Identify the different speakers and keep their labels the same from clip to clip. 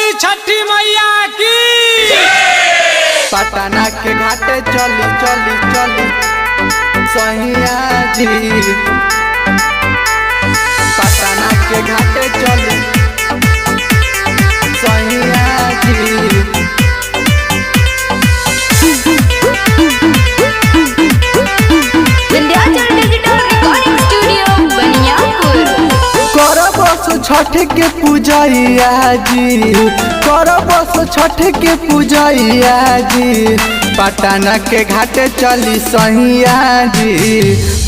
Speaker 1: बोली छठी मैया की।
Speaker 2: पटना के घाटे चली चली चली सैया जी, पटना के घाटे चली सैया जी।
Speaker 3: Vindhyachal digital recording studio Baniyapur.
Speaker 2: करबस छठ के पूजैया जी, करबस छठ के पूजैया जी। पटना के घाटे चली सैया जी,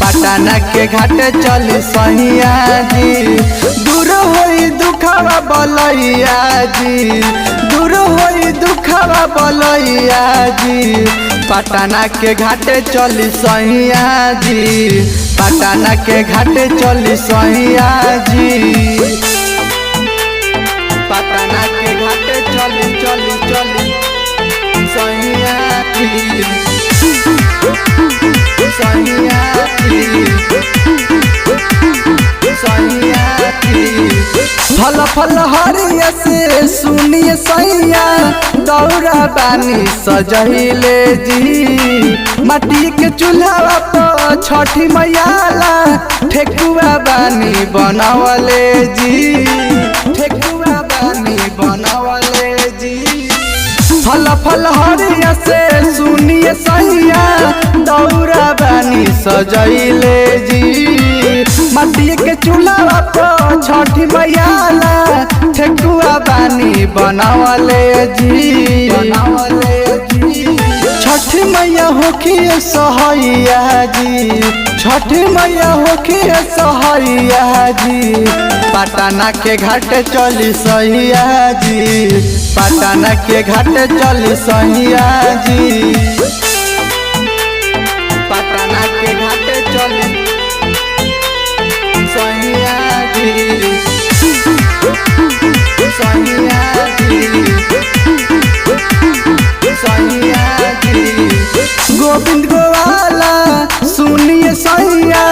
Speaker 2: पटना के घाटे चली सैया जी। दूर होई दुखवा बलैया जी, दूर होई दुखवा बलैया जी। पटना के घाटे चली सैया जी, पटना के घाटे चली सैया जी। पटना के घाटे चली चली चली सैया जी, सैया जी, सैया जी। फल फल हरिया से सुनिए सैया, दौरा बानी सजहिले जी। माटी के चूल्हा पर छठी मैयाला ठेकुआ बानी बनावले जी, ठेकुआ बानी बनावले जी। फल फल हरिया से सुनिए सैया, दौरा बानी सजैले जी। माटी के चूल्हा पर छठी मैयाला ठेकुआ बानी बनावले जी, बनावले जी। छठ मैया होखिए सहैया जी, छठ मैया होखिए सहैया जी। पटना के घाटे चली सैया जी, पटना के घाटे चली सैया जी। पटना के घाटे चली सैया जी, सैया जी, सैया जी। गोविंद गोवाला सुनिए सैया,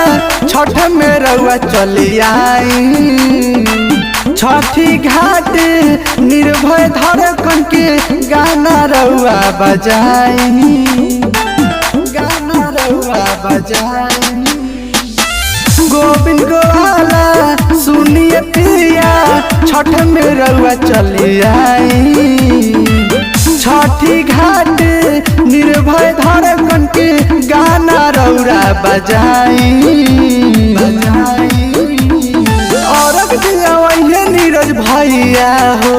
Speaker 2: छठ में रउआ चली आई। छठी घाट निर्भय धड़कन के गाना रउआ बजाई, गाना रउआ बजाई। गोविंद गोवाला सुनिए पिया, छठ में रउआ चली आई। छठी घाट निर्भय धड़कन के गाना रउआ बजाई, बजाई। औरग दिया वही नीरज भैया हो,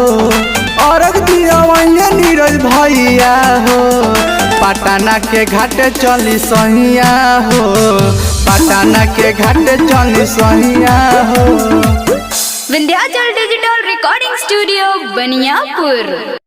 Speaker 2: औरग दिया वही नीरज भैया हो। पटना के घाटे चली सैया हो, पटना के घाटे चली सैया हो।
Speaker 3: Vindhyachal digital recording studio Baniyapur.